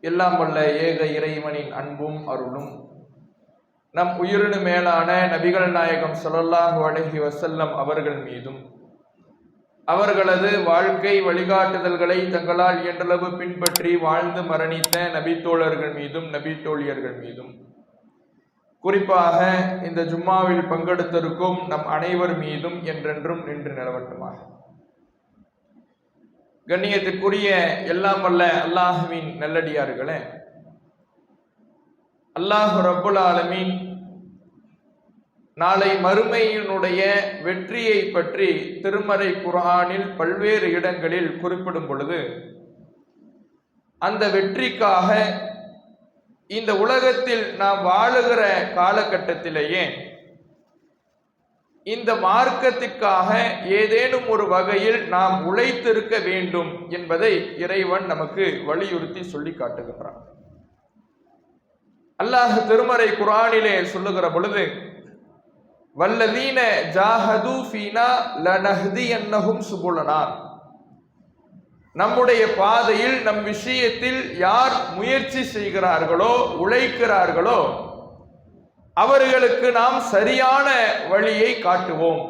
எல்லாம் வல்ல ஏக இறைவனின் அன்பும் அருளும் நம் உயிரினு மேலான நபிகள் நாயகம் ஸல்லல்லாஹு அலைஹி வஸல்லம் அவர்கள் மீதும் அவர்களது வாழ்க்கை வழிகாட்டுதல்களை தங்களால் இயன்றளவு பின்பற்றி வாழ்ந்து மரணித்த நபித்தோழர்கள் மீதும் நபித்தோழியர்கள் மீதும் குறிப்பாக இந்த ஜும்மாவில் பங்கெடுத்திருக்கும் நம் அனைவர் மீதும் என்றென்றும் நின்று நிலவட்டுமாக. கண்ணியத்திற்குரிய எல்லாம் வல்ல அல்லாஹுவின் நல்லடியார்களே, அல்லாஹ் ரப்புல் ஆலமீன் நாளை மறுமையினுடைய வெற்றியை பற்றி திருமறை குர்ஆனில் பல்வேறு இடங்களில் குறிப்பிடும் பொழுது, அந்த வெற்றிக்காக இந்த உலகத்தில் நாம் வாழுகிற காலகட்டத்திலேயே இந்த மார்க்கத்திற்காக ஏதேனும் ஒரு வகையில் நாம் உழைத்திருக்க வேண்டும் என்பதை இறைவன் நமக்கு வலியுறுத்தி சொல்லி காட்டுகின்றான். அல்லாஹ் திருமறை குர்ஆனிலே சொல்லுகிற பொழுது, வல்லதீன ஜாஹது ஃபீனா லனஹ்தியன்னஹும் சுபுலனா, நம்முடைய பாதையில் நம் விஷயத்தில் யார் முயற்சி செய்கிறார்களோ உழைக்கிறார்களோ அவர்களுக்கு நாம் சரியான வழியை காட்டுவோம்.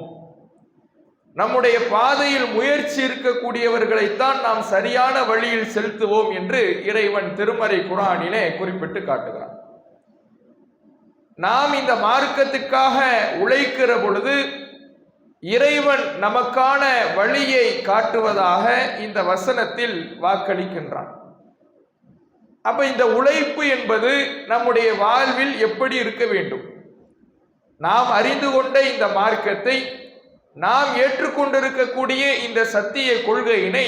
நம்முடைய பாதையில் முயற்சி இருக்கக்கூடியவர்களைத்தான் நாம் சரியான வழியில் செலுத்துவோம் என்று இறைவன் திருமறை குர்ஆனிலே குறிப்பிட்டு காட்டுகிறான். நாம் இந்த மார்க்கத்துக்காக உழைக்கிற பொழுது இறைவன் நமக்கான வழியை காட்டுவதாக இந்த வசனத்தில் வாக்களிக்கின்றான். அப்ப இந்த உழைப்பு என்பது நம்முடைய வாழ்வில் எப்படி இருக்க வேண்டும்? நாம் அறிந்து கொண்ட இந்த மார்க்கத்தை, நாம் ஏற்றுக்கொண்டிருக்கக்கூடிய இந்த சத்திய கொள்கையினை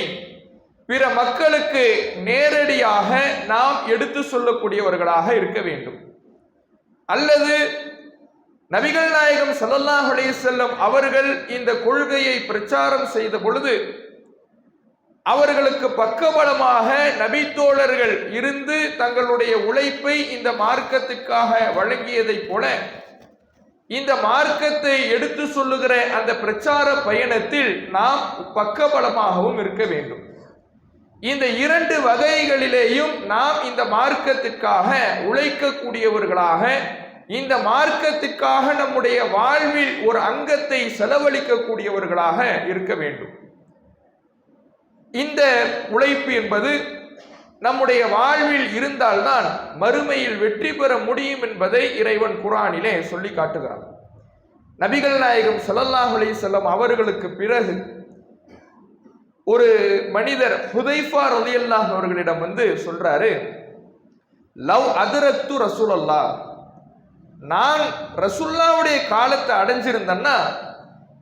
பிற மக்களுக்கு நேரடியாக நாம் எடுத்து சொல்லக்கூடியவர்களாக இருக்க வேண்டும். அல்லது நபிகள் நாயகம் ஸல்லல்லாஹு அலைஹி வஸல்லம் அவர்கள் இந்த கொள்கையை பிரச்சாரம் செய்த பொழுது அவர்களுக்கு பக்கபலமாக நபித்தோழர்கள் இருந்து தங்களுடைய உழைப்பை இந்த மார்க்கத்துக்காக வழங்கியதை போல இந்த மார்க்கத்தை எடுத்து சொல்லுகிற அந்த பிரச்சார பயணத்தில் நாம் பக்கபலமாகவும் இருக்க வேண்டும். இந்த இரண்டு வகைகளிலேயும் நாம் இந்த மார்க்கத்திற்காக உழைக்கக்கூடியவர்களாக, இந்த மார்க்கத்துக்காக நம்முடைய வாழ்வில் ஒரு அங்கத்தை செலவழிக்கக்கூடியவர்களாக இருக்க வேண்டும். இந்த உழைப்பு என்பது நம்முடைய வாழ்வில் இருந்தால்தான் மறுமையில் வெற்றி பெற முடியும் என்பதை இறைவன் குர்ஆனிலே சொல்லி காட்டுகிறான். நபிகள் நாயகம் ஸல்லல்லாஹு அலைஹி வஸல்லம் அவர்களுக்கு பிறகு ஒரு மனிதர் ஹுதைஃபா ரலியல்லாஹு அவர்களிடம் வந்து சொல்றாரு, லவ் அதரக்து ரசூலல்லாஹ், நான் ரசூலுல்லாஹ்வுடைய காலத்தை அடைஞ்சிருந்தேன்னா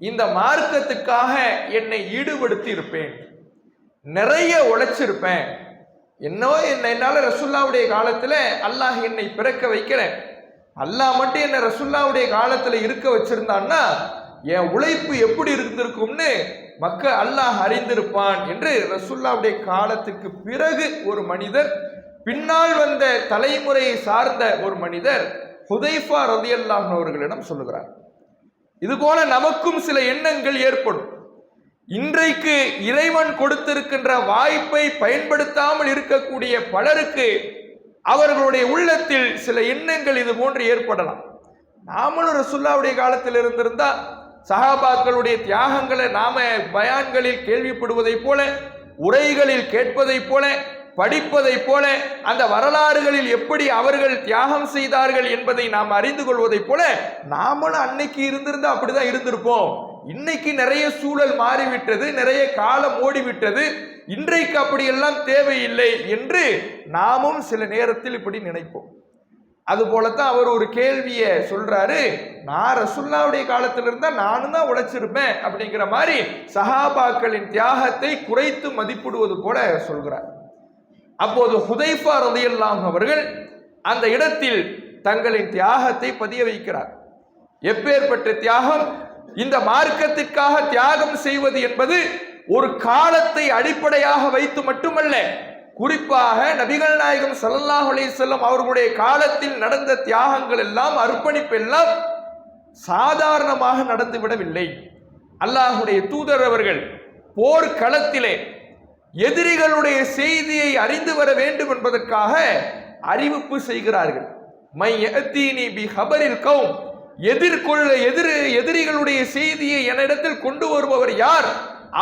இந்த மார்க்கத்துக்காக என்னை ஈடுபடுத்தி இருப்பேன், நிறைய உழைச்சிருப்பேன். என்னால ரசூலுல்லாஹ்வுடைய காலத்துல அல்லாஹ் என்னை பிறக்க வைக்கிறேன், அல்லாஹ் மட்டும் என்ன ரசூலுல்லாஹ்வுடைய காலத்துல இருக்க வச்சிருந்தான்னா என் உழைப்பு எப்படி இருந்திருக்கும்னு அல்லாஹ் அறிந்திருப்பான் என்று ரசூலுல்லாஹ்வுடைய காலத்துக்கு பிறகு ஒரு மனிதர், பின்னால் வந்த தலைமுறையை சார்ந்த ஒரு மனிதர் ஹுதைஃபா ரலியல்லாஹு அவர்களிடம் சொல்லுகிறார். இது போல நமக்கும் சில எண்ணங்கள் ஏற்படும். இன்றைக்கு இறைவன் கொடுத்திருக்கின்ற வாய்ப்பை பயன்படுத்தாமல் இருக்கக்கூடிய பலருக்கு அவர்களுடைய உள்ளத்தில் சில எண்ணங்கள் இது போன்று ஏற்படலாம். நாமளும் ரசூலுல்லாஹ்வுடைய காலத்தில் இருந்திருந்தா சஹாபாக்களுடைய தியாகங்களை நாம பயான்களில் கேள்விப்படுவதை போல, உரைகளில் கேட்பதை போல, படிப்பதை போல, அந்த வரலாறுகளில் எப்படி அவர்கள் தியாகம் செய்தார்கள் என்பதை நாம் அறிந்து கொள்வதை போல நாமளும் அன்னைக்கு இருந்திருந்தா அப்படிதான் இருந்திருப்போம். இன்னைக்கு நிறைய சூழல் மாறிவிட்டது, நிறைய காலம் ஓடிவிட்டது, இன்றைக்கு அப்படியெல்லாம் தேவையில்லை என்று நாமும் சில நேரத்தில் இப்படி நினைப்போம். அது போலத்தான் அவர் ஒரு கேள்வியை சொல்றாரு, நான் ரசூலுல்லாஹ்வுடைய காலத்தில் இருந்தா நானும் தான் உழைச்சிருப்பேன் அப்படிங்கிற மாதிரி சஹாபாக்களின் தியாகத்தை குறைத்து மதிப்பிடுவது போல சொல்கிறார். அப்போது ஹுதைஃபா ரலியல்லாஹு அவர்கள் அந்த இடத்தில் தங்களின் தியாகத்தை பதிய வைக்கிறார். எப்பேற்பட்ட தியாகம்! இந்த மார்க்கத்திற்காக தியாகம் செய்வது என்பது ஒரு காலத்தை அடிப்படையாக வைத்து மட்டுமல்ல, குறிப்பாக நபிகள் நாயகம் ஸல்லல்லாஹு அலைஹி வஸல்லம் அவர்களுடைய காலத்தில் நடந்த தியாகங்கள் எல்லாம், அர்ப்பணிப்பு எல்லாம் சாதாரணமாக நடந்துவிடவில்லை. அல்லாஹ்வுடைய தூதர் அவர்கள் போர்க்களத்திலே எதிரிகளுடைய செய்தியை அறிந்து வர வேண்டும் என்பதற்காக அறிவிப்பு செய்கிறார்கள். மை யஅதீனி பி ஹபரில் கௌம், எதிரிகளுடைய செய்தியை என்னிடத்தில் கொண்டு வருபவர் யார்,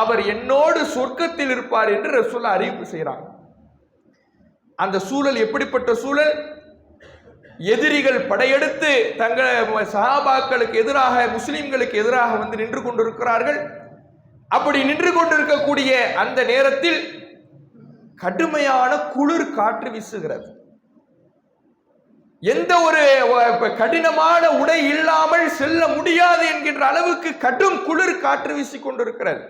அவர் என்னோடு சொர்க்கத்தில் இருப்பார் என்று ரசூலுல்லாஹ் அறிவிப்பு செய்கிறாங்க. அந்த சூழல் எப்படிப்பட்ட சூழல்? எதிரிகள் படையெடுத்து தங்கள் சஹாபாக்களுக்கு எதிராக, முஸ்லிம்களுக்கு எதிராக வந்து நின்று கொண்டிருக்கிறார்கள். அப்படி நின்று கொண்டிருக்கக்கூடிய அந்த நேரத்தில் கடுமையான குளிர் காற்று வீசுகிறது. எந்த ஒரு கடினமான உடை இல்லாமல் செல்ல முடியாது என்கின்ற அளவுக்கு கடும் குளிர் காற்று வீசிக் கொண்டிருக்கிறது.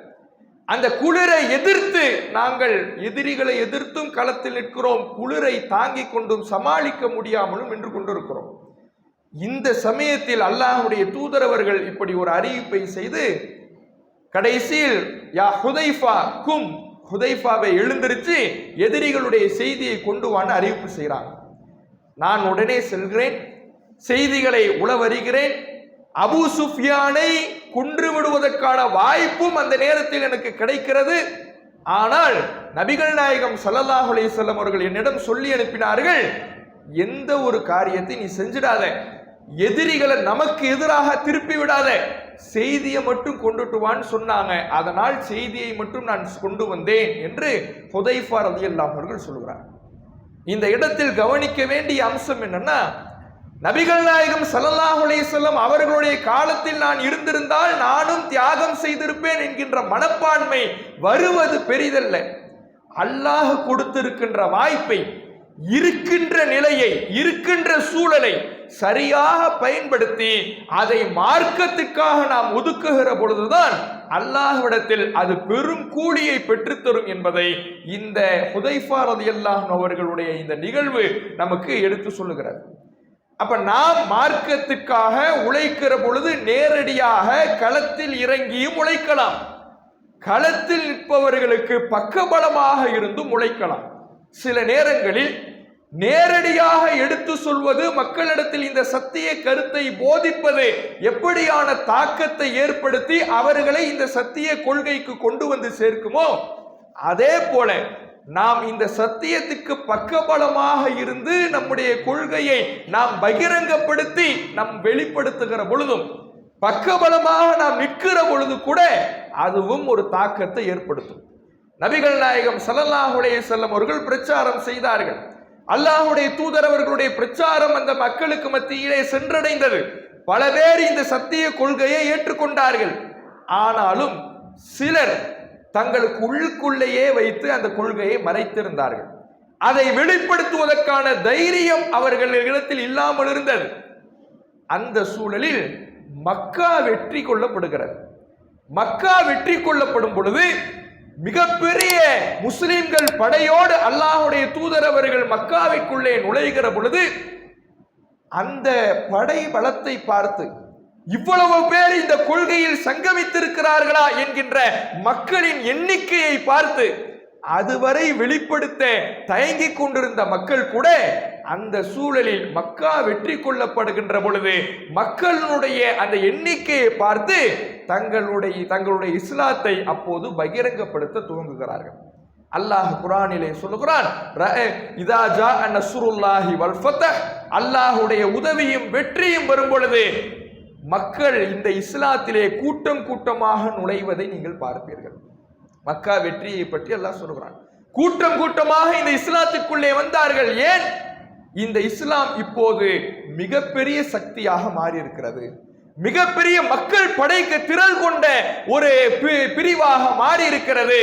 அந்த குளிரை எதிர்த்து நாங்கள் எதிரிகளை எதிர்த்தும் களத்தில் நிற்கிறோம், குளிரை தாங்கிக் கொண்டும் சமாளிக்க முடியாமலும் நின்று கொண்டிருக்கிறோம். இந்த சமயத்தில் அல்லாஹ்வுடைய தூதரவர்கள் இப்படி ஒரு அறிவிப்பை செய்து கடைசியில் யா ஹுதைஃபா கும், ஹுதைஃபாவை எழுந்திருச்சு எதிரிகளுடைய செய்தியை கொண்டு வான்னு அறிவிப்பு செய்கிறாங்க. நான் உடனே செல்கிறேன், செய்திகளை உளவறிகிறேன். அபூ சுஃபியானை கொன்று விடுவதற்கான வாய்ப்பும் அந்த நேரத்தில் எனக்கு கிடைக்கிறது. ஆனால் நபிகள் நாயகம் ஸல்லல்லாஹு அலைஹி வஸல்லம் அவர்கள் என்னிடம் சொல்லி அனுப்பினார்கள், எந்த ஒரு காரியத்தை நீ செஞ்சிடாத, எதிரிகளை நமக்கு எதிராக திருப்பி விடாத, செய்தியை மட்டும் கொண்டுட்டு வான்னு சொன்னாங்க. அதனால் செய்தியை மட்டும் நான் கொண்டு வந்தேன் என்று ஹுதைஃபா ரலியல்லாஹு அவர்கள் சொல்கிறார். இந்த இடத்தில் கவனிக்க வேண்டிய அம்சம் என்னன்னா, நபிகள் நாயகம் ஸல்லல்லாஹு அலைஹி வஸல்லம் அவர்களுடைய காலத்தில் நான் இருந்திருந்தால் நானும் தியாகம் செய்திருப்பேன் என்கின்ற மனப்பான்மை வருவது பெரிதல்ல. அல்லாஹ் கொடுத்திருக்கின்ற வாய்ப்பை, இருக்கின்ற நிலையை, இருக்கின்ற சூழலை சரியாக பயன்படுத்தி அதை மார்க்கத்துக்காக நாம் ஒதுக்குகிற பொழுதுதான் அல்லாஹ்விடத்தில் அது பெரும் கூலியை பெற்றுத்தரும் என்பதை இந்த ஹுதைஃபா ரலியல்லாஹு அவர்களுடைய இந்த நிகழ்வு நமக்கு எடுத்து சொல்லுகிறது. அப்ப நாம் மார்க்கத்துக்காக உழைக்கிற பொழுது நேரடியாக களத்தில் இறங்கியும் உழைக்கலாம், களத்தில் நிற்பவர்களுக்கு பக்கபலமாக இருந்தும் உழைக்கலாம். சில நேரங்களில் நேரடியாக எடுத்து சொல்வது, மக்களிடத்தில் இந்த சத்திய கருத்தை போதிப்பது எப்படியான தாக்கத்தை ஏற்படுத்தி அவர்களை இந்த சத்திய கொள்கைக்கு கொண்டு வந்து சேர்க்குமோ, அதே போல நாம் இந்த சத்தியத்துக்கு பக்கபலமாக இருந்து நம்முடைய கொள்கையை நாம் பகிரங்கப்படுத்தி நாம் வெளிப்படுத்துகிற பொழுதும், பக்கபலமாக நாம் நிற்கிற பொழுது கூட அதுவும் ஒரு தாக்கத்தை ஏற்படுத்தும். நபிகள் நாயகம் ஸல்லல்லாஹு அலைஹி வஸல்லம் அவர்கள் பிரச்சாரம் செய்தார்கள். அல்லாஹ்வுடைய தூதர் அவர்களுடைய பிரச்சாரம் அந்த மக்களுக்கு மத்தியிலே சென்றடைந்தது. பல பேர் இந்த சத்திய கொள்கையை ஏற்றுக்கொண்டார்கள். ஆனாலும் சிலர் தங்களுக்கு உள்ளுக்குள்ளேயே வைத்து அந்த கொள்கையை மறைத்திருந்தார்கள். அதை வெளிப்படுத்துவதற்கான தைரியம் அவர்களிடத்தில் இல்லாமல் இருந்தது. அந்த சூழலில் மக்கா வெற்றி கொள்ளப்படுகிறது. மக்கா வெற்றி கொள்ளப்படும் பொழுது மிகப்பெரிய முஸ்லிம்கள் படையோடு அல்லாஹ்வுடைய தூதர் அவர்கள் மக்காவிற்குள்ளே நுழைகிற பொழுது அந்த படை பலத்தை பார்த்து, இவ்வளவு பேர் இந்த கொள்கையில் சங்கமித்திருக்கிறார்களா என்கின்ற மக்களின் எண்ணிக்கையை பார்த்து, அதுவரை வெளிப்படுத்த தயங்கிக் கொண்டிருந்த மக்கள் கூட அந்த சூழலில் மக்கா வெற்றி கொள்ளப்படுகின்ற பொழுது மக்களுடைய அந்த எண்ணிக்கையை பார்த்து தங்களுடைய இஸ்லாத்தை அப்போது பகிரங்கப்படுத்த துவங்குகிறார்கள். அல்லாஹ் குர்ஆனிலே சொல்லுகிறான், இதா ஜாஅ நஸ்ருல்லாஹி வல் ஃபத்ஹ், அல்லாஹ்வுடைய உதவியும் வெற்றியும் வரும் பொழுது மக்கள் இந்த இஸ்லாத்திலே கூட்டம் கூட்டமாக நுழைவதை நீங்கள் பார்ப்பீர்கள். மக்கா வெற்றியை பற்றி அல்லாஹ் சொல்கிறான். கூட்டம் கூட்டமாக இந்த இஸ்லாத்திற்குள்ளே வந்தார்கள். ஏன்? இந்த இஸ்லாம் இப்போது மிகப்பெரிய சக்தியாக மாறி இருக்கிறது, மிகப்பெரிய மக்கள் படைக்கு திரள் கொண்ட ஒரு பிரிவாக மாறி இருக்கிறது.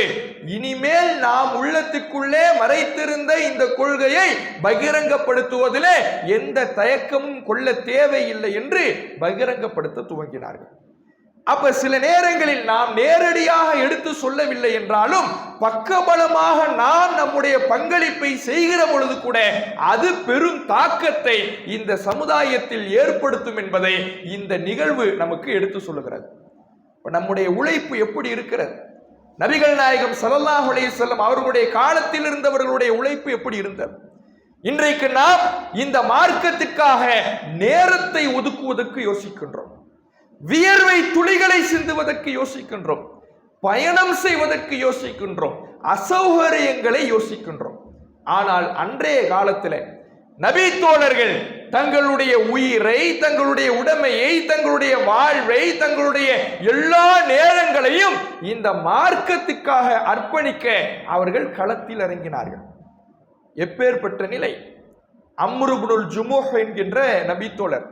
இனிமேல் நாம் உள்ளத்துக்குள்ளே மறைத்திருந்த இந்த கொள்கையை பகிரங்கப்படுத்துவதிலே எந்த தயக்கமும் கொள்ள தேவையில்லை என்று பகிரங்கப்படுத்த துவங்கினார்கள். அப்ப சில நேரங்களில் நாம் நேரடியாக எடுத்து சொல்லவில்லை என்றாலும் பக்கபலமாக நாம் நம்முடைய பங்களிப்பை செய்கிற பொழுது கூட அது பெரும் தாக்கத்தை இந்த சமுதாயத்தில் ஏற்படுத்தும் என்பதை இந்த நிகழ்வு நமக்கு எடுத்து சொல்லுகிறது. நம்முடைய உழைப்பு எப்படி இருக்கிறது? நபிகள் நாயகம் ஸல்லல்லாஹு அலைஹி வஸல்லம் அவர்களுடைய காலத்தில் இருந்தவர்களுடைய உழைப்பு எப்படி இருந்தது? இன்றைக்கு நாம் இந்த மார்க்கத்திற்காக நேரத்தை ஒதுக்குவதற்கு யோசிக்கின்றோம், வியர்வை துளிகளை சிந்துவதற்கு யோசிக்கின்றோம், பயணம் செய்வதற்கு யோசிக்கின்றோம். அசௌகரியங்களை யோசிக்கின்றோம். ஆனால் அன்றைய காலத்தில் நபி தோழர்கள் தங்களுடைய உயிரை, தங்களுடைய உடைமையை, தங்களுடைய வாழ்வை, தங்களுடைய எல்லா நேரங்களையும் இந்த மார்க்கத்துக்காக அர்ப்பணிக்க அவர்கள் களத்தில் இறங்கினார்கள். எப்பேற்பட்ட நிலை! அம்ரு இப்னுல் ஜுமுஹ் என்கின்ற நபி தோழர்,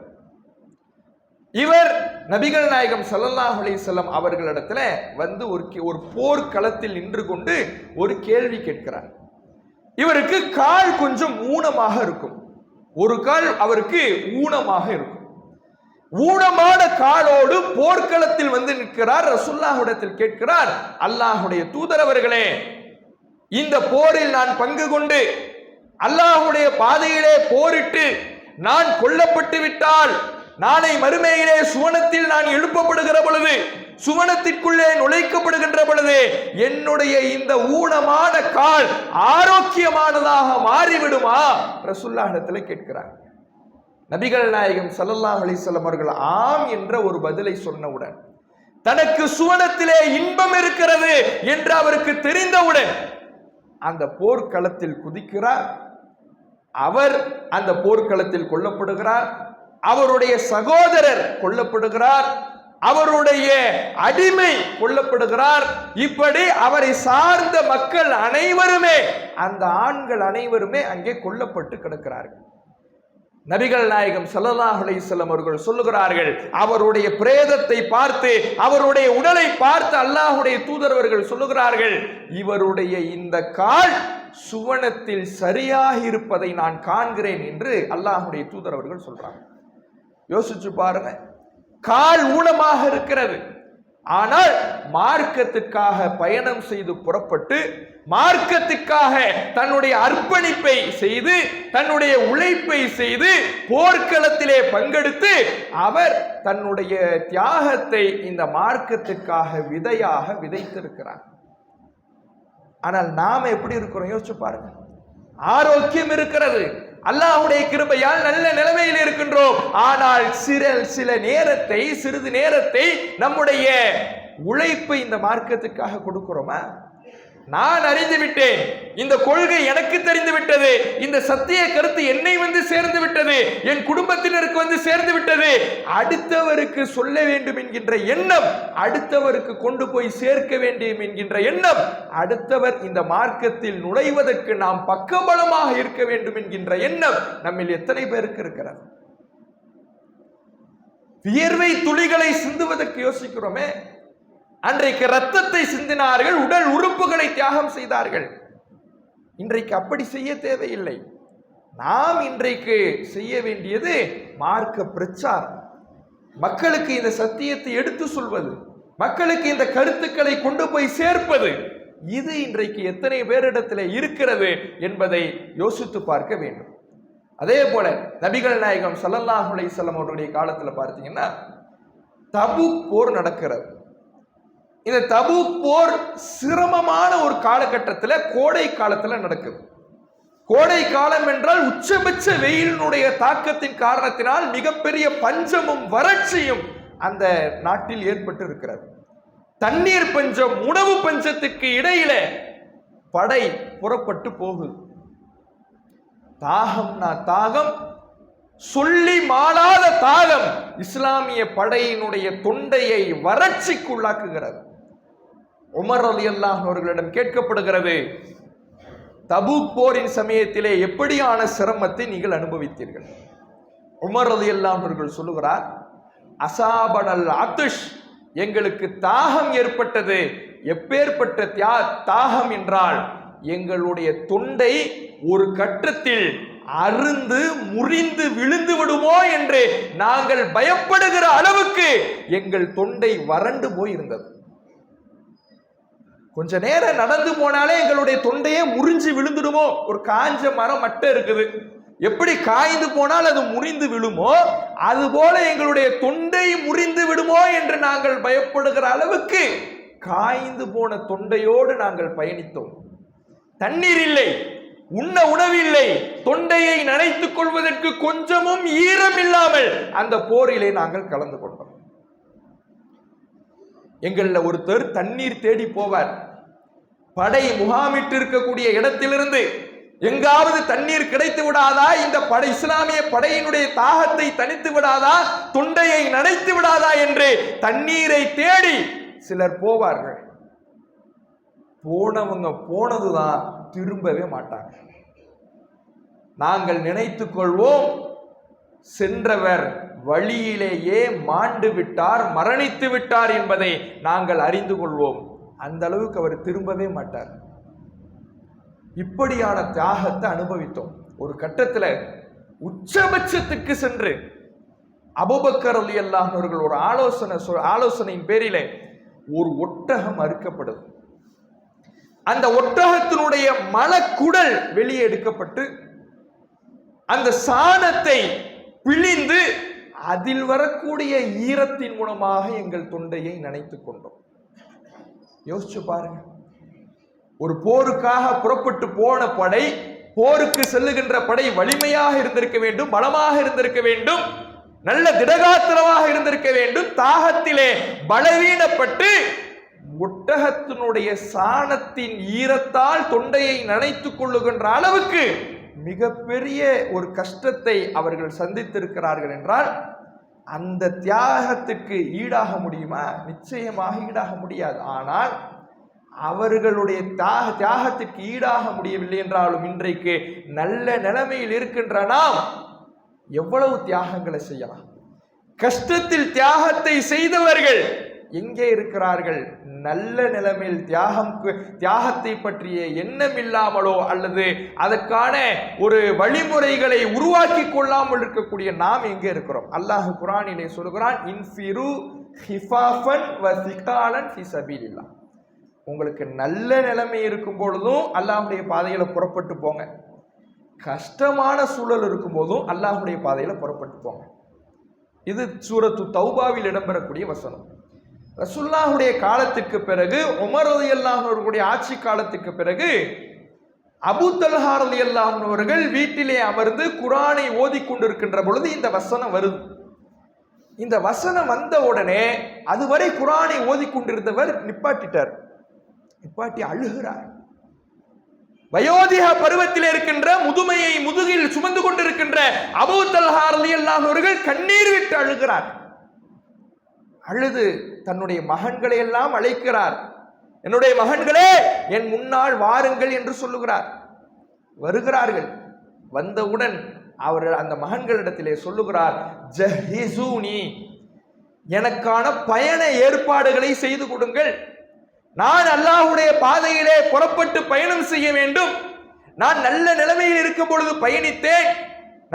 இவர் நபிகள் நாயகம் ஸல்லல்லாஹு அலைஹி வஸல்லம் அவர்களிடத்துல வந்து ஒரு போர்க்களத்தில் நின்று கொண்டு ஒரு கேள்வி கேட்கிறார். இவருக்கு கால் கொஞ்சம் ஊனமாக இருக்கும். ஒரு கால் அவருக்கு ஊனமாக இருக்கும். ஊனமான காலோடு போர்க்களத்தில் வந்து நிற்கிறார். ரசூலுல்லாஹ்விடத்தில் கேட்கிறார், அல்லாஹ்வுடைய தூதர் அவர்களே, இந்த போரில் நான் பங்கு கொண்டு அல்லாஹ்வுடைய பாதையிலே போரிட்டு நான் கொல்லப்பட்டு விட்டால் நாளை மறுமையிலே சுவனத்தில் நான் எழுப்பப்படுகிற பொழுது, சுவனத்திற்குள்ளே நுழைக்கப்படுகின்ற பொழுது என்னுடைய இந்த ஊனமான கால் ஆரோக்கியமானதாக மாறிவிடுமா? ரசூலுல்லாஹ்விடத்தில் கேட்கிறார். நபிகள் நாயகம் ஸல்லல்லாஹு அலைஹி வஸல்லம் அவர்கள் ஆம் என்ற ஒரு பதிலை சொன்னவுடன், தனக்கு சுவனத்திலே இன்பம் இருக்கிறது என்று அவருக்கு தெரிந்தவுடன் அந்த போர்க்களத்தில் குதிக்கிறார். அவர் அந்த போர்க்களத்தில் கொல்லப்படுகிறார். அவருடைய சகோதரர் கொல்லப்படுகிறார். அவருடைய அடிமை கொல்லப்படுகிறார். இப்படி அவரை சார்ந்த மக்கள் அனைவருமே, அந்த ஆண்கள் அனைவருமே அங்கே கொல்லப்பட்டு கிடக்கிறார்கள். நபிகள் நாயகம் ஸல்லல்லாஹு அலைஹி வஸல்லம் அவர்கள் சொல்லுகிறார்கள், அவருடைய பிரேதத்தை பார்த்து, அவருடைய உடலை பார்த்து அல்லாஹ்வுடைய தூதரவர்கள் சொல்லுகிறார்கள், இவருடைய இந்த கால் சுவனத்தில் சரியாக இருப்பதை நான் காண்கிறேன் என்று அல்லாஹ்வுடைய தூதரவர்கள் சொல்றாங்க. யோசிச்சு பாருங்க, கால் ஊனமாக இருக்கிறது, ஆனால் மார்க்கத்துக்காக பயணம் செய்து புறப்பட்டு மார்க்கத்துக்காக தன்னுடைய அர்ப்பணிப்பை செய்து, தன்னுடைய உழைப்பை செய்து போர்க்களத்திலே பங்கெடுத்து அவர் தன்னுடைய தியாகத்தை இந்த மார்க்கத்துக்காக விதையாக விதைத்திருக்கிறார். ஆனால் நாம எப்படி இருக்கிறோம் யோசிச்சு பாருங்க. ஆரோக்கியம் இருக்கிறது, அல்லாஹ்வுடைய கிருபையால் நல்ல நிலைமையில் இருக்கின்றோம். ஆனால் சிறிது நேரத்தை நம்முடைய உழைப்பை இந்த மார்க்கத்துக்காக கொடுக்கிறோமா? நான் அறிந்து விட்டேன், இந்த கொள்கை எனக்கு தெரிந்து விட்டது, இந்த சத்திய கருத்து என்னை வந்து சேர்ந்து விட்டது, என் குடும்பத்தினருக்கு வந்து சேர்ந்து விட்டது, அடுத்தவருக்கு சொல்ல வேண்டும் என்கின்ற எண்ணம், அடுத்தவருக்கு கொண்டு போய் சேர்க்க வேண்டும் என்கின்ற எண்ணம், அடுத்தவர் இந்த மார்க்கத்தில் நுழைவதற்கு நாம் பக்கபலமாக இருக்க வேண்டும் என்கின்ற எண்ணம் நம்மில் எத்தனை பேருக்கு இருக்கிறது? வியர்வை துளிகளை சிந்துவதற்கு யோசிக்கிறோமே. அன்றைக்கு ரத்தத்தை சிந்தினார்கள், உடல் உறுப்புகளை தியாகம் செய்தார்கள். இன்றைக்கு அப்படி செய்ய தேவையில்லை. நாம் இன்றைக்கு செய்ய வேண்டியது மார்க்க பிரச்சாரம், மக்களுக்கு இந்த சத்தியத்தை எடுத்து சொல்வது, மக்களுக்கு இந்த கருத்துக்களை கொண்டு போய் சேர்ப்பது. இது இன்றைக்கு எத்தனை பேரிடத்தில் இருக்கிறது என்பதை யோசித்து பார்க்க வேண்டும். அதே போல நபிகள் நாயகம் ஸல்லல்லாஹு அலைஹி வஸல்லம் அவருடைய காலத்தில் பார்த்தீங்கன்னா தபூக் போர் நடக்கிறது. இந்த தபூக் போர் சிரமமான ஒரு காலகட்டத்தில், கோடை காலத்தில் நடக்குது. கோடை காலம் என்றால் உச்சபட்ச வெயிலினுடைய தாக்கத்தின் காரணத்தினால் மிகப்பெரிய பஞ்சமும் வறட்சியும் அந்த நாட்டில் ஏற்பட்டு இருக்கிறது. தண்ணீர் பஞ்சம், உணவு பஞ்சத்துக்கு இடையில படை புறப்பட்டு போகுது. தாகம்னா தாகம், சொல்லி மாளாத தாகம் இஸ்லாமிய படையினுடைய தொண்டையை வறட்சிக்கு உள்ளாக்குகிறது. உமர் ரலியல்லாஹு அவர்களிடம் கேட்கப்படுகிறது, தபூக் போரின் சமயத்திலே எப்படியான சிரமத்தை நீங்கள் அனுபவித்தீர்கள்? உமர் ரலியல்லாஹு அவர்கள் சொல்லுகிறார், அசாபனல் அத்துஷ், எங்களுக்கு தாகம் ஏற்பட்டது. எப்பேற்பட்ட தாகம் என்றால், எங்களுடைய தொண்டை ஒரு கட்டத்தில் அருந்து முறிந்து விழுந்து விடுமோ என்று நாங்கள் பயப்படுகிற அளவுக்கு எங்கள் தொண்டை வறண்டு போயிருந்தது. கொஞ்ச நேரம் நடந்து போனாலே எங்களுடைய தொண்டையே முறிஞ்சு விழுந்துடுமோ. ஒரு காஞ்ச மரம் மட்டும் இருக்குது, எப்படி காய்ந்து போனால் அது முறிந்து விழுமோ, அதுபோல எங்களுடைய தொண்டை முறிந்து விடுமோ என்று நாங்கள் பயப்படுகிற அளவுக்கு காய்ந்து போன தொண்டையோடு நாங்கள் பயணித்தோம். தண்ணீர் இல்லை, உண்ண உணவில்லை, தொண்டையை நனைத்துக் கொள்வதற்கு கொஞ்சமும் ஈரம் இல்லாமல் அந்த போரிலே நாங்கள் கலந்து கொண்டோம். எங்கள ஒருத்தர் தண்ணீர் தேடி போவார். படை முகாமிட்டு இருக்கக்கூடிய இடத்திலிருந்து எங்காவது தண்ணீர் கிடைத்து விடாதா, இந்த படை இஸ்லாமிய படையினுடைய தாகத்தை தணித்து விடாதா, தொண்டையை நனைத்து விடாதா என்று தண்ணீரை தேடி சிலர் போவார்கள். போனவங்க போனதுதான், திரும்பவே மாட்டாங்க. நாங்கள் நினைத்துக் கொள்வோம் சென்றவர் வழியிலேயே மாண்டு விட்டார், மரணித்து விட்டார் என்பதை நாங்கள் அறிந்து கொள்வோம். அந்த அளவுக்கு அவர் திரும்பவே மாட்டார். இப்படியான தியாகத்தை அனுபவித்தோம். ஒரு கட்டத்தில் உச்சபட்சத்துக்கு சென்று அபூபக்கர் ரலியல்லாஹு அன்ஹு அவர்கள் ஒரு ஆலோசனையின் பேரிலே ஒரு ஒட்டகம் அறுக்கப்படுது. அந்த ஒட்டகத்தினுடைய மலக்குடல் வெளியே எடுக்கப்பட்டு அந்த சாணத்தை பிழிந்து அதில் வரக்கூடிய ஈரத்தின் மூலமாக எங்கள் தொண்டையை நனைத்துக் கொண்டோம். யோசிச்சு பாருங்க, ஒரு போருக்காக புறப்பட்டு போன படை, போருக்கு செல்லுகின்ற படை வலிமையாக இருந்திருக்க வேண்டும், பலமாக இருந்திருக்க வேண்டும், நல்ல திடகாத்திரமாக இருந்திருக்க வேண்டும். தாகத்திலே பலவீனப்பட்டு ஒட்டகத்தினுடைய சாணத்தின் ஈரத்தால் தொண்டையை நனைத்துக் கொள்ளுகின்ற அளவுக்கு மிகப்பெரிய ஒரு கஷ்டத்தை அவர்கள் சந்தித்திருக்கிறார்கள் என்றால் அந்த தியாகத்துக்கு ஈடாக முடியுமா? நிச்சயமாக ஈடாக முடியாது. ஆனால் அவர்களுடைய தியாகத்திற்கு ஈடாக முடியவில்லை என்றாலும் இன்றைக்கு நல்ல நிலைமையில் இருக்கின்ற நாம் எவ்வளவு தியாகங்களை செய்யலாம்? கஷ்டத்தில் தியாகத்தை செய்தவர்கள் எங்கே இருக்கிறார்கள்? நல்ல நிலைமையில் தியாகத்தை பற்றிய எண்ணம் இல்லாமலோ அல்லது அதற்கான ஒரு வழிமுறைகளை உருவாக்கி கொள்ளாமல் இருக்கக்கூடிய நாம் எங்கே இருக்கிறோம்? அல்லாஹ் குர்ஆனிலே சொல்கிறான், இன்ஃபிரு ஹிஃபாஃபன் வ சிகாலன் ஃபீ சபீலில்லாஹ். உங்களுக்கு நல்ல நிலைமை இருக்கும் பொழுதும் அல்லாஹ்வுடைய பாதையில புறப்பட்டு போங்க, கஷ்டமான சூழல் இருக்கும் போதும் அல்லாஹ்வுடைய பாதையில புறப்பட்டு போங்க. இது சூரத்து தௌபாவில் இடம்பெறக்கூடிய வசனம். ரசூலுல்லாஹுடைய காலத்துக்கு பிறகு, உமர் ரலியல்லாஹு அன்ஹு அவர்களுடைய ஆட்சி காலத்துக்கு பிறகு அபூ தல்ஹா ரலியல்லாஹு அன்ஹு அவர்கள் வீட்டிலே அமர்ந்து குர்ஆனை ஓதிக்கொண்டிருக்கின்ற பொழுது இந்த வசனம் வருது. இந்த வசனம் வந்த உடனே அதுவரை குர்ஆனை ஓதிக்கொண்டிருந்தவர் நிப்பாட்டி அழுகிறார். வயோதிக பருவத்தில் இருக்கின்ற முதுமையை முதுகில் சுமந்து கொண்டிருக்கின்ற அபூ தல்ஹா ரலியல்லாஹு அன்ஹு அவர்கள் கண்ணீர் விட்டு அழுகிறார். அழுது தன்னுடைய மகன்களை எல்லாம் அழைக்கிறார். என்னுடைய மகன்களே, என் முன்னால் வாருங்கள் என்று சொல்லுகிறார். வருகிறார்கள். வந்தவுடன் அவர் அந்த மகன்களிடத்திலே சொல்லுகிறார், ஜஹிசூனி, எனக்கான பயண ஏற்பாடுகளை செய்து கொடுங்கள். நான் அல்லாஹ்வுடைய பாதையிலே புறப்பட்டு பயணம் செய்ய வேண்டும். நான் நல்ல நிலைமையில் இருக்கும் பொழுது பயணித்தேன்,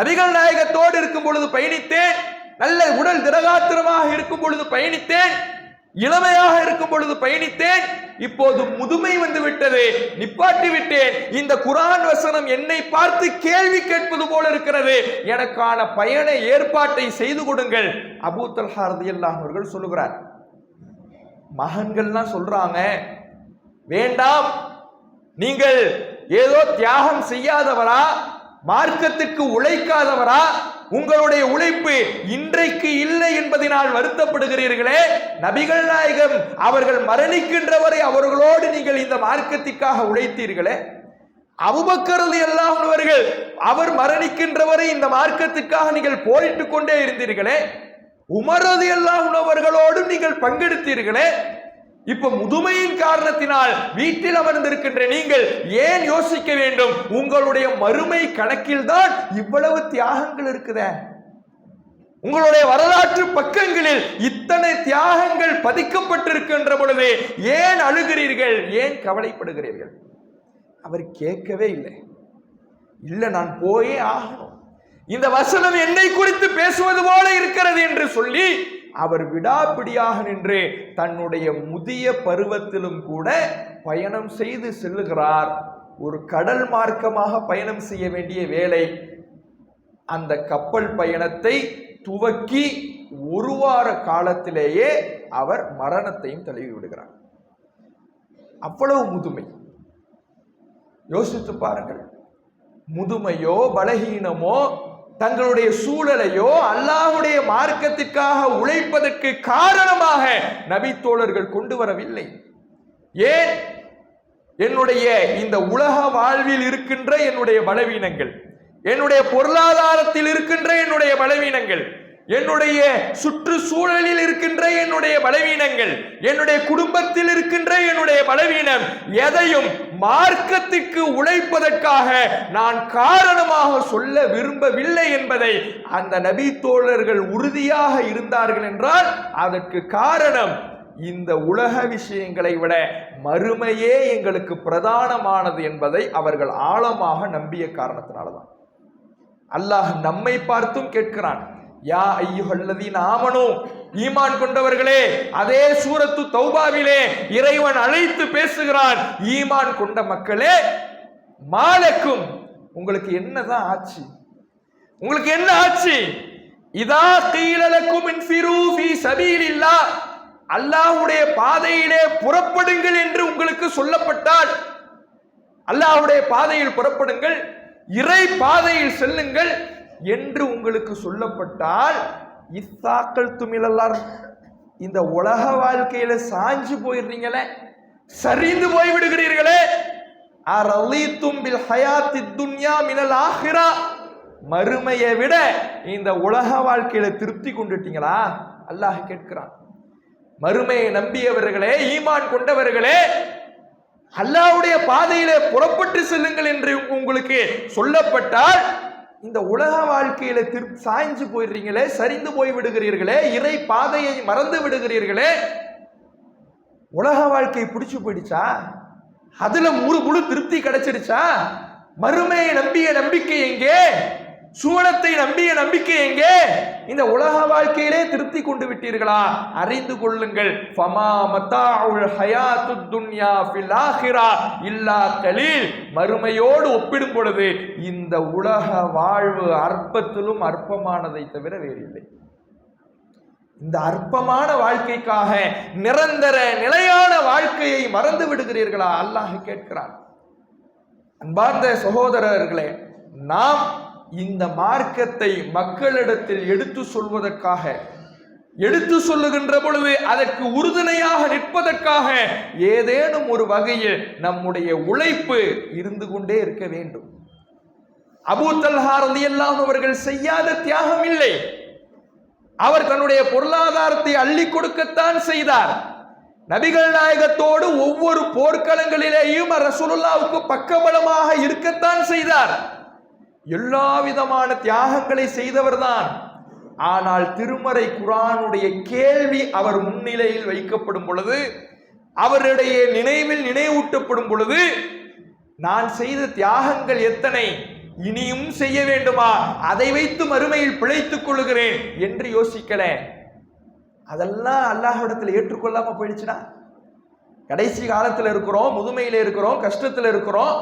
நபிகள் நாயகத்தோடு இருக்கும் பொழுது பயணித்தேன், நல்ல உடல் திடகாத்திரமாக இருக்கும் பொழுது பயணித்தேன், இளமையாக இருக்கும் பொழுது பயணித்தேன். இப்போது முதுமை வந்து விட்டது, நிப்பாட்டி விட்டேன். இந்த குர்ஆன் வசனம் என்னை பார்த்து கேள்வி கேட்பது போல இருக்கிறது. எனக்கான பயண ஏற்பாட்டை செய்து கொடுங்கள். அபூ தல்ஹா ரலியல்லாஹு அன்ஹு அவர்கள் சொல்லுகிறார். மகன்கள்லாம் சொல்றாங்க, வேண்டாம், நீங்கள் ஏதோ தியாகம் செய்யாதவரா, மார்க்கத்துக்கு உழைக்காதவரா, உங்களுடைய உழைப்பு இன்றைக்கு இல்லை என்பதனால் வருத்தப்படுகிறீர்களே, நபிகள் நாயகம் அவர்கள் மரணிக்கின்றவரை அவர்களோடு நீங்கள் இந்த மார்க்கத்திற்காக உழைத்தீர்களே, அபூபக்கர் ரலியல்லாஹு அன்ஹு அவர்கள் அவர் மரணிக்கின்றவரை இந்த மார்க்கத்திற்காக நீங்கள் போரிட்டு கொண்டே இருந்தீர்களே, உமர் ரலியல்லாஹு அன்ஹு அவர்களோடு நீங்கள் பங்கெடுத்தீர்களே, இப்ப முதுமையின் காரணத்தினால் வீட்டில் அமர்ந்திருக்கின்ற நீங்கள் ஏன் யோசிக்க வேண்டும்? உங்களுடைய மறுமை கணக்கில் தான் இவ்வளவு தியாகங்கள் இருக்குதே. உங்களுடைய வரலாற்று பக்கங்களில் இத்தனை தியாகங்கள் பதிக்கப்பட்டிருக்கின்ற பொழுது ஏன் அழுகிறீர்கள்? ஏன் கவலைப்படுகிறீர்கள்? அவர் கேட்கவே இல்லை. இல்ல, நான் போயே ஆகணும், இந்த வசனம் என்னை குறித்து பேசுவது போல இருக்கிறது என்று சொல்லி அவர் விடாப்பிடியாக நின்று தன்னுடைய முதிய பருவத்திலும் கூட பயணம் செய்து செல்லுகிறார். ஒரு கடல் மார்க்கமாக பயணம் செய்ய வேண்டிய வேளை. அந்த கப்பல் பயணத்தை துவக்கி ஒரு வார காலத்திலேயே அவர் மரணத்தையும் தழுவி விடுகிறார். அவ்வளவு முதுமை. யோசித்து பாருங்கள். முதுமையோ பலகீனமோ தங்களுடைய சூழலையோ அல்லாஹ்வுடைய மார்க்கத்திற்காக உழைப்பதற்கு காரணமாக நபி தோழர்கள் கொண்டு வரவில்லை. ஏன்? என்னுடைய இந்த உலக வாழ்வில் இருக்கின்ற என்னுடைய பலவீனங்கள், என்னுடைய பொருளாதாரத்தில் இருக்கின்ற என்னுடைய பலவீனங்கள், என்னுடைய சுற்றுச்சூழலில் இருக்கின்ற என்னுடைய பலவீனங்கள், என்னுடைய குடும்பத்தில் இருக்கின்ற என்னுடைய பலவீனம், எதையும் மார்க்கத்துக்கு உழைப்பதற்காக நான் காரணமாக சொல்ல விரும்பவில்லை என்பதை அந்த நபி தோழர்கள் உறுதியாக இருந்தார்கள் என்றால் அதற்கு காரணம் இந்த உலக விஷயங்களை விட மறுமையே எங்களுக்கு பிரதானமானது என்பதை அவர்கள் ஆழமாக நம்பிய காரணத்தினால்தான். அல்லாஹ் நம்மை பார்த்தும் கேட்கிறான், யா ஐயுஹல்லதீன ஆமனூ, ஈமான் கொண்டவர்களே. அதே சூரத்து தௌபாவிலே இறைவன் அழைத்து பேசுகிறான், ஈமான் கொண்ட மக்களே, மாலக்கும், உங்களுக்கு என்னதான் ஆச்சு, உங்களுக்கு என்ன ஆச்சு? இதா கீல லக்கும் இன்ஃபிரு ஃபீ சபீலில்லாஹ், அல்லாஹ்வுடைய பாதையிலே புறப்படுங்கள் என்று உங்களுக்கு சொல்லப்பட்டால், அல்லாஹ்வுடைய பாதையில் புறப்படுங்கள், இறை பாதையில் செல்லுங்கள் என்று உங்களுக்கு சொல்லப்பட்டால், இஸ்தாக்கள் துமிலல்லார், இந்த உலக வாழ்க்கையில சாஞ்சு போயிடுறீங்களே, சரிந்து போய் விடுகிறீர்களே, அரலீத்தும் பில் ஹயாத்தித் துன்யா மினல் ஆஹிரா, மறுமையை விட இந்த உலக வாழ்க்கையில திருப்தி கொண்டுட்டீங்களா? அல்லாஹ் கேட்கிறான். மறுமையை நம்பியவர்களே, ஈமான் கொண்டவர்களே, அல்லாஹ்வுடைய பாதையிலே புறப்பட்டு செல்லுங்கள் என்று உங்களுக்கு சொல்லப்பட்டால் இந்த உலக வாழ்க்கையில சாய்ஞ்சு போயிடுறீங்களே, சரிந்து போய் விடுகிறீர்களே, இறை பாதையை மறந்து விடுகிறீர்களே, உலக வாழ்க்கை பிடிச்சு போயிடுச்சா? அதுல முழு திருப்தி கிடைச்சிடுச்சா? மறுமையை நம்பிய நம்பிக்கை எங்கே? சூழத்தை நம்பிய நம்பிக்கை எங்கே? இந்த உலக வாழ்க்கையிலே திருப்தி கொண்டு விட்டீர்களா? அறிந்து கொள்ளுங்கள், ஃபமா மத்தாஉல் ஹயாத்துத் துன்யா ஃபில் ஆஹிரா இல்லா கலீல், மறுமையோடு ஒப்பிடும் பொழுது இந்த உலக வாழ்வு அற்பத்திலும் அற்பமானதை தவிர வேறில்லை. இந்த அற்பமான வாழ்க்கைக்காக நிரந்தர நிலையான வாழ்க்கையை மறந்து விடுகிறீர்களா? அல்லாஹ் கேட்கிறான். அன்பார்ந்த சகோதரர்களே, நாம் இந்த மார்க்கத்தை மக்களிடத்தில் எடுத்து சொல்வதற்காக, எடுத்து சொல்லுகின்ற பொழுது அதற்கு உறுதுணையாக நிற்பதற்காக ஏதேனும் ஒரு வகையில் நம்முடைய உழைப்பு இருந்து கொண்டே இருக்க வேண்டும். அபூ தல்ஹா ரலியல்லாஹு அவர்கள் செய்யாத தியாகம் இல்லை. அவர் தன்னுடைய பொருளாதாரத்தை அள்ளி கொடுக்கத்தான் செய்தார். நபிகள் நாயகத்தோடு ஒவ்வொரு போர்க்களங்களிலேயும் ரசூலுல்லாஹ்வுக்கு பக்கபலமாக இருக்கத்தான் செய்தார். எல்லா விதமான தியாகங்களை செய்தவர்தான். ஆனால் திருமறை குர்ஆனுடைய கேள்வி அவர் முன்னிலையில் வைக்கப்படும் பொழுது, அவருடைய நினைவில் நினைவூட்டப்படும் பொழுது, நான் செய்த தியாகங்கள் எத்தனை, இனியும் செய்ய வேண்டுமா, அதை வைத்து மறுமையில் பிழைத்துக் கொள்கிறேன் என்று யோசிக்கல. அதெல்லாம் அல்லாஹ்விடத்தில் ஏற்றுக்கொள்ளாம போயிடுச்சுன்னா, கடைசி காலத்தில் இருக்கிறோம், முதுமையில இருக்கிறோம், கஷ்டத்தில் இருக்கிறோம்,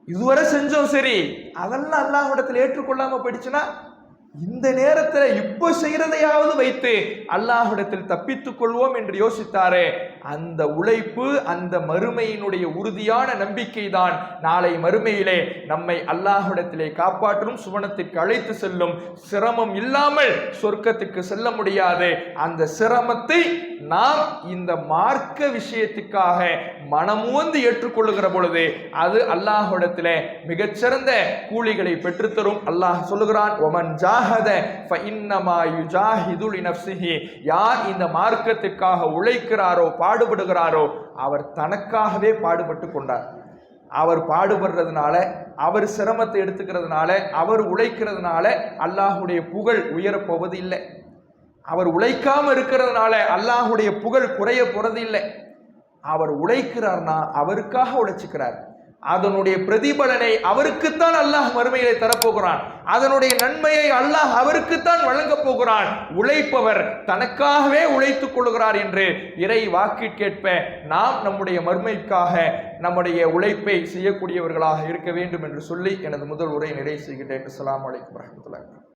இதுவரை செஞ்சோம் சரி, அதெல்லாம் அல்லாஹ்விடத்தில் ஏற்றுக்கொள்ளாம போயிடுச்சுன்னா, இந்த நேரத்தில் இப்போ செய்யறதையாவது வைத்து அல்லாஹ்விடத்தில் தப்பித்துக் கொள்வோம் என்று யோசித்தாரே, அந்த உழைப்பு, அந்த மறுமையினுடைய உறுதியான நம்பிக்கை தான் நாளை மறுமையிலே நம்மை அல்லாஹ்விடத்திலே காப்பாற்றும், சுவனத்திற்கு அழைத்து செல்லும். சிரமம் இல்லாமல் சொர்க்கத்துக்கு செல்ல முடியாது. அந்த சிரமத்தை நாம் இந்த மார்க்க விஷயத்துக்காக மனமுவந்து ஏற்றுக்கொள்ளுகிற பொழுது அது அல்லாஹ்விடத்திலே மிகச்சிறந்த கூலிகளை பெற்றுத்தரும். அல்லாஹ் சொல்லுகிறான், ஒமன் ஜாஹத ஃபஇன்னமா யுஜாஹிது லினஃப்ஸிஹி, யார் இந்த மார்க்கத்திற்காக உழைக்கிறாரோ, பாடுபடுகிறாரோ, அவர் தனக்காகவே பாடுபட்டு கொண்டார். அவர் பாடுபடுறதுனால, அவர் சிரமத்தை எடுத்துக்கிறதுனால, அவர் உழைக்கிறதுனால அல்லாஹ்வுடைய புகழ் உயரப்போவது இல்லை. அவர் உழைக்காம இருக்கிறதுனால அல்லாஹ்வுடைய புகழ் குறைய போறது இல்லை. அவர் உழைக்கிறார்னா அவருக்காக உழைச்சுக்கிறார். அதனுடைய பிரதிபலனை அவருக்குத்தான் அல்லாஹ் மறுமையிலே தரப்போகிறான். அதனுடைய நன்மையை அல்லாஹ் அவருக்குத்தான் வழங்கப் போகிறான். உழைப்பவர் தனக்காகவே உழைத்துக் கொள்கிறார் என்று இறை வாக்கிற்கேற்ப நாம் நம்முடைய மறுமைக்காக நம்முடைய உழைப்பை செய்யக்கூடியவர்களாக இருக்க வேண்டும் என்று சொல்லி எனது முதல் உரையை நிறைவு செய்கின்றேன். அஸ்ஸலாமு அலைக்கும் வரஹ்மத்துல்லாஹி.